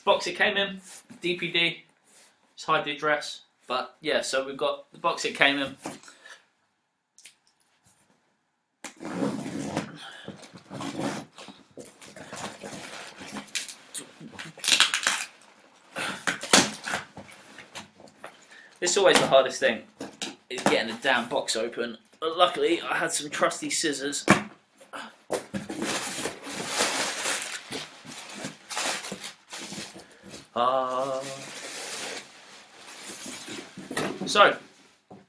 box it came in, DPD, just hide the address. But yeah, so we've got the box it came in. This is always the hardest thing, is getting the damn box open. But luckily, I had some trusty scissors. So,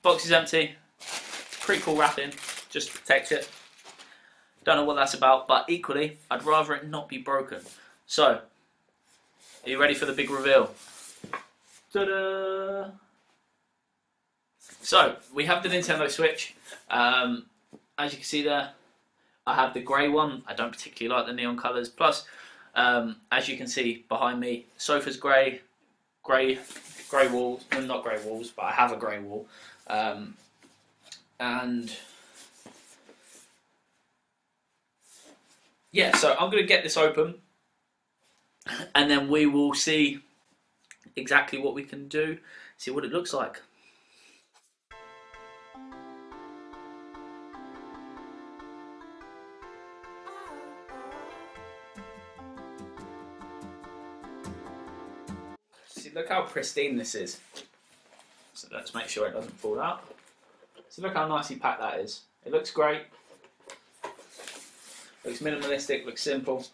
box is empty. Pretty cool wrapping, just to protect it. Don't know what that's about, but equally, I'd rather it not be broken. So, are you ready for the big reveal? Ta-da! So, we have the Nintendo Switch. As you can see there, I have the grey one. I don't particularly like the neon colours. Plus, as you can see behind me, sofa's grey walls. Well, not grey walls, but I have a grey wall. And yeah, so I'm going to get this open, and then we will see exactly what we can do, see what it looks like. See, look how pristine this is. So let's make sure it doesn't fall out. So look how nicely packed that is. It looks great. Looks minimalistic, looks simple.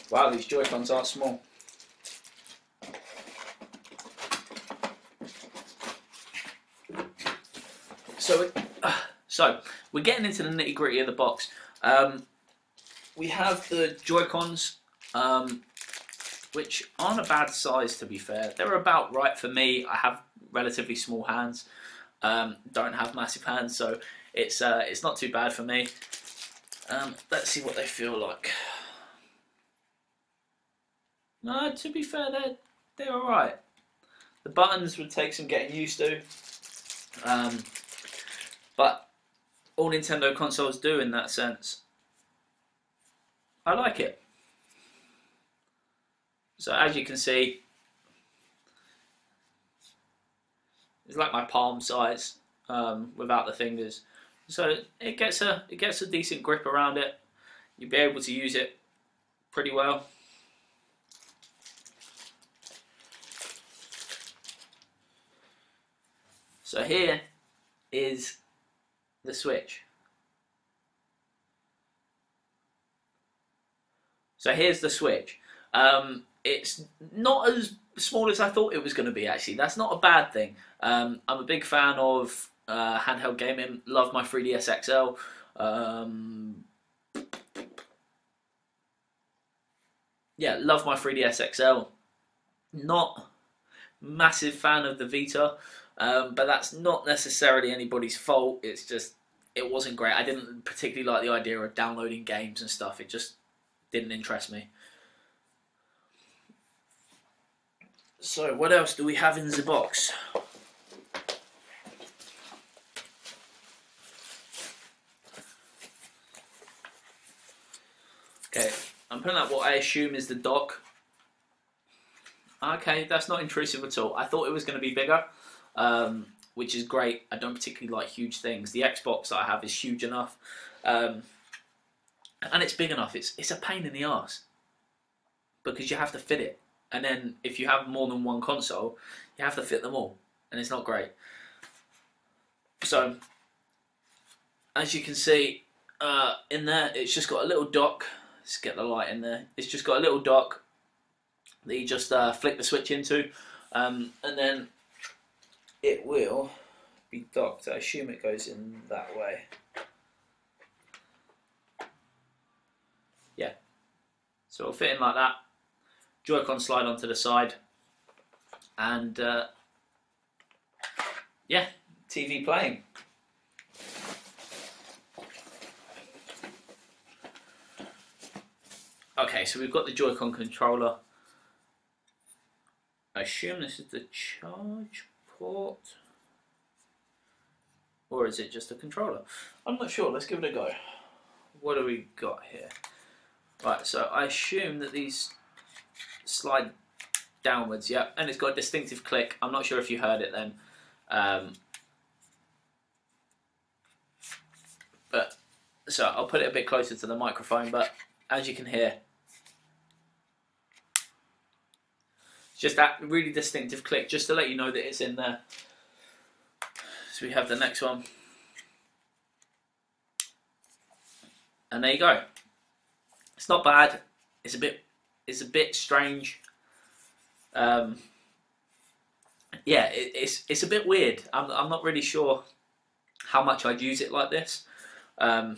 Wow, these Joy-Cons are small. So we're getting into the nitty-gritty of the box. We have the Joy-Cons, which aren't a bad size, to be fair. They're about right for me. I have relatively small hands, don't have massive hands, so it's not too bad for me. Let's see what they feel like. No, to be fair, they're all right. The buttons would take some getting used to, but all Nintendo consoles do in that sense. I like it. So as you can see, it's like my palm size without the fingers. So it gets a decent grip around it. You'll be able to use it pretty well. So here is the Switch. So here's the Switch. It's not as small as I thought it was going to be, actually. That's not a bad thing. I'm a big fan of handheld gaming. Love my 3DS XL. Yeah, love my 3DS XL. Not massive fan of the Vita, but that's not necessarily anybody's fault. It's just, it wasn't great. I didn't particularly like the idea of downloading games and stuff. It just didn't interest me. So what else do we have in the box? Okay, I'm putting out what I assume is the dock. Okay, that's not intrusive at all. I thought it was going to be bigger, which is great. I don't particularly like huge things. The Xbox that I have is huge enough, and it's big enough. It's a pain in the arse because you have to fit it. And then if you have more than one console, you have to fit them all, and it's not great. So, as you can see in there, it's just got a little dock. Let's get the light in there. It's just got a little dock that you just flick the switch into, and then it will be docked. I assume it goes in that way. Yeah, so it'll fit in like that. Joy-Con slide onto the side, and yeah, TV playing. Okay, so we've got the Joy-Con controller. I assume this is the charge port, or is it just a controller? I'm not sure. Let's give it a go. what do we got here? Right, so I assume that these slide downwards, yeah, and it's got a distinctive click. I'm not sure if you heard it then. But so I'll put it a bit closer to the microphone, but as you can hear, it's just that really distinctive click, just to let you know that it's in there. So we have the next one. And there you go. It's not bad. It's a bit strange. Yeah, it's a bit weird. I'm not really sure how much I'd use it like this. As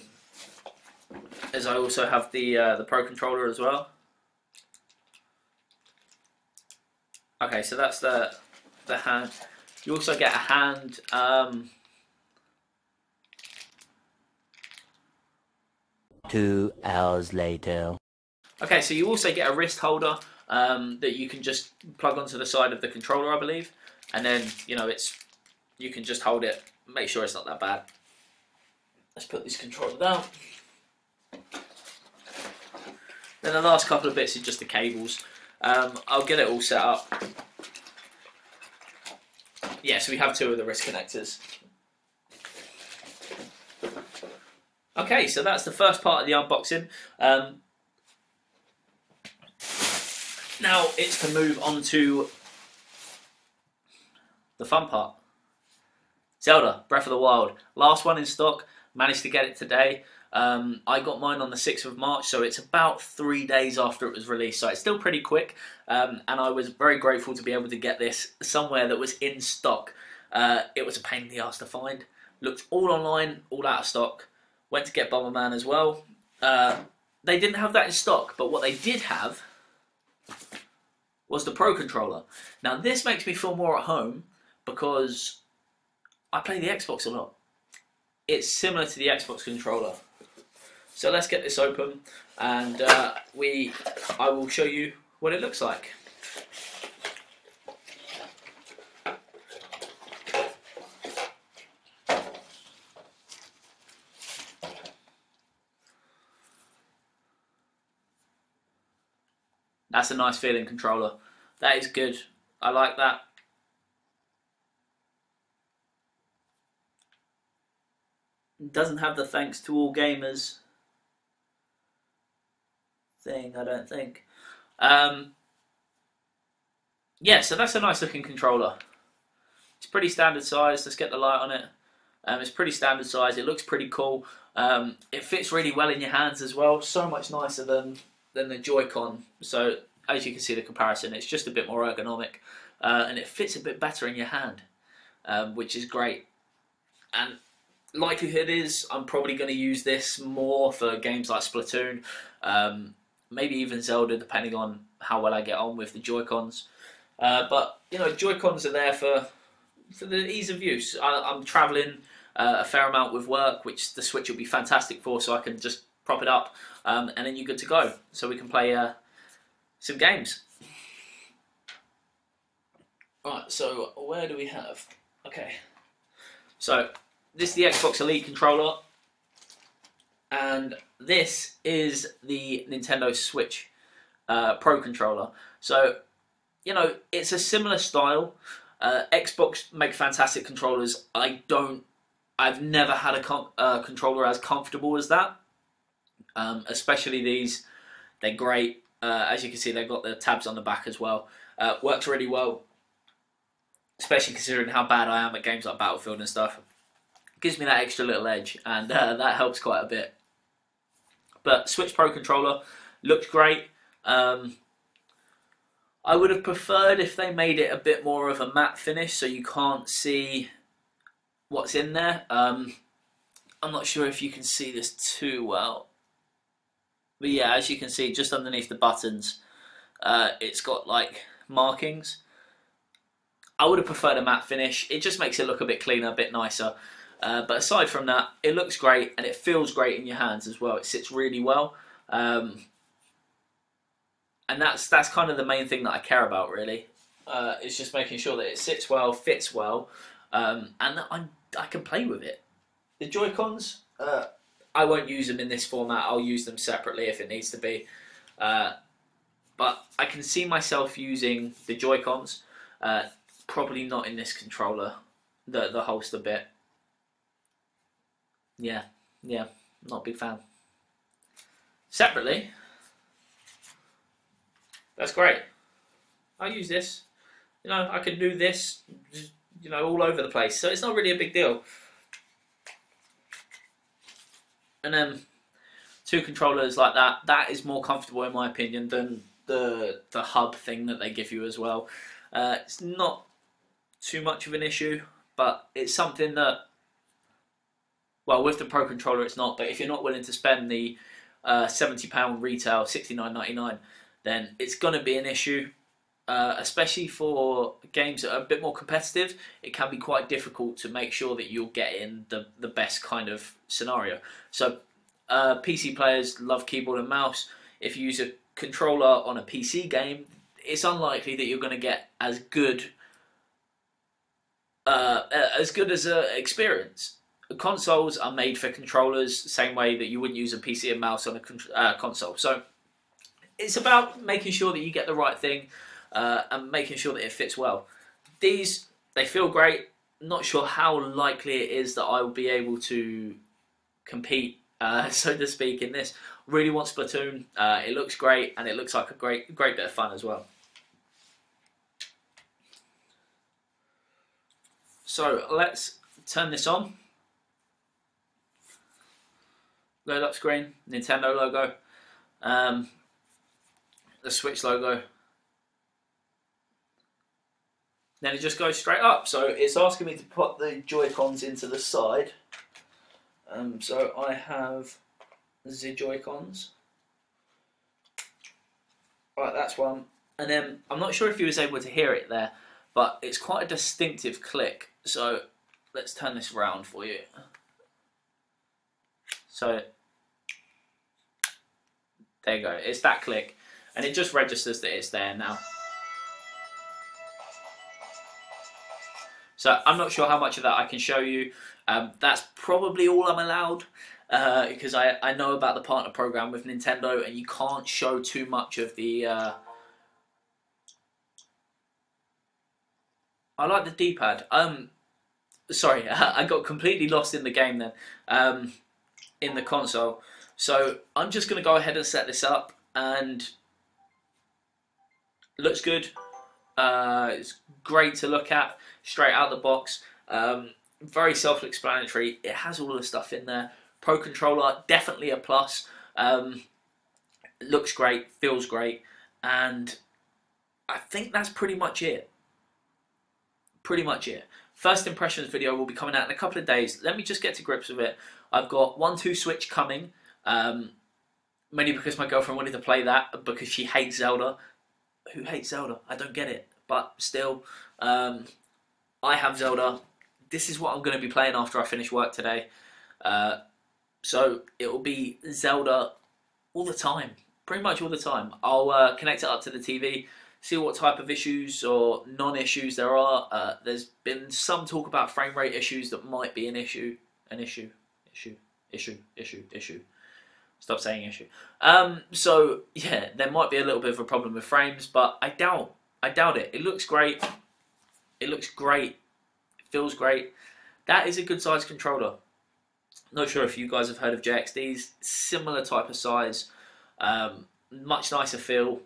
I also have the Pro controller as well. Okay, so that's the hand. You also get a hand. 2 hours later. Okay, so you also get a wrist holder that you can just plug onto the side of the controller, I believe, and then you can just hold it. Make sure it's not that bad. Let's put this controller down. Then the last couple of bits is just the cables. I'll get it all set up. Yeah, so we have 2 of the wrist connectors. Okay, so that's the first part of the unboxing. Now it's to move on to the fun part. Zelda, Breath of the Wild. Last one in stock. Managed to get it today. I got mine on the 6th of March, so it's about 3 days after it was released. So it's still pretty quick, and I was very grateful to be able to get this somewhere that was in stock. It was a pain in the ass to find. Looked all online, all out of stock. Went to get Bomberman as well. They didn't have that in stock, but what they did have was the Pro controller. Now this makes me feel more at home because I play the Xbox a lot. It's similar to the Xbox controller. So let's get this open, and I will show you what it looks like. That's a nice feeling controller. That is good. I like that. It doesn't have the thanks to all gamers thing, I don't think. Yeah, so that's a nice looking controller. It's pretty standard size. Let's get the light on it. It's pretty standard size. It looks pretty cool. It fits really well in your hands as well. So much nicer than the Joy-Con. So as you can see the comparison, it's just a bit more ergonomic, and it fits a bit better in your hand, which is great. And likelihood is I'm probably going to use this more for games like Splatoon, maybe even Zelda, depending on how well I get on with the Joy-Cons. But you know, Joy-Cons are there for the ease of use. I'm travelling a fair amount with work, which the Switch will be fantastic for, so I can just prop it up, and then you're good to go. So we can play some games. Right, so where do we have? Okay, so this is the Xbox Elite controller, and this is the Nintendo Switch Pro controller. So, you know, it's a similar style. Xbox make fantastic controllers. I've never had a controller as comfortable as that. Especially these, they're great. As you can see, they've got the tabs on the back as well. Works really well, especially considering how bad I am at games like Battlefield and stuff. Gives me that extra little edge, and that helps quite a bit. But Switch Pro controller looked great. I would have preferred if they made it a bit more of a matte finish, so you can't see what's in there. I'm not sure if you can see this too well. But yeah, as you can see, just underneath the buttons, it's got like markings. I would have preferred a matte finish. It just makes it look a bit cleaner, a bit nicer. But aside from that, it looks great and it feels great in your hands as well. It sits really well. And that's kind of the main thing that I care about, really. It's just making sure that it sits well, fits well, and that I can play with it. The Joy-Cons, I won't use them in this format. I'll use them separately if it needs to be. But I can see myself using the Joy-Cons. Probably not in this controller, the holster bit. Yeah, not a big fan. Separately, that's great. I use this. You know, I can do this, you know, all over the place. So it's not really a big deal. And then 2 controllers like that, that is more comfortable in my opinion than the hub thing that they give you as well. It's not too much of an issue, but it's something that, well, with the Pro Controller it's not, but if you're not willing to spend the £70 retail, $69.99, then it's going to be an issue. Especially for games that are a bit more competitive, it can be quite difficult to make sure that you're getting the best kind of scenario. So PC players love keyboard and mouse. If you use a controller on a PC game, it's unlikely that you're going to get as good as an experience. Consoles are made for controllers, the same way that you wouldn't use a PC and mouse on a console. So it's about making sure that you get the right thing. And making sure that it fits well. These, they feel great. Not sure how likely it is that I will be able to compete, so to speak, in this. Really want Splatoon. It looks great, and it looks like a great bit of fun as well. So let's turn this on. Load up screen, Nintendo logo, the Switch logo. Then it just goes straight up. So it's asking me to put the Joy-Cons into the side. So I have the Joy-Cons. Right, that's one. And then I'm not sure if you was able to hear it there, but it's quite a distinctive click. So let's turn this around for you. So there you go. It's that click, and it just registers that it's there now. So I'm not sure how much of that I can show you. That's probably all I'm allowed, because I know about the partner program with Nintendo, and you can't show too much of the... I like the D-pad. Sorry, I got completely lost in the game then, in the console. So I'm just going to go ahead and set this up, and it looks good. It's great to look at. Straight out the box, very self-explanatory. It has all the stuff in there. Pro Controller, definitely a plus. Looks great, feels great, and I think that's pretty much it. First impressions video will be coming out in a couple of days. Let me just get to grips with it. I've got 1-2 Switch coming, mainly because my girlfriend wanted to play that because she hates Zelda. Who hates Zelda? I don't get it, but still. I have Zelda. This is what I'm going to be playing after I finish work today. So it will be Zelda all the time. Pretty much all the time. I'll connect it up to the TV, see what type of issues or non-issues there are. There's been some talk about frame rate issues that might be an issue. Issue. Stop saying issue. So yeah, there might be a little bit of a problem with frames, but I doubt it. It looks great. It looks great. It feels great. That is a good size controller. Not sure if you guys have heard of JXDs. Similar type of size. Much nicer feel.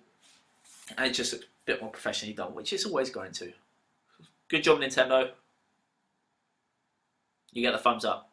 And it just looks a bit more professionally done, which it's always going to. Good job, Nintendo. You get the thumbs up.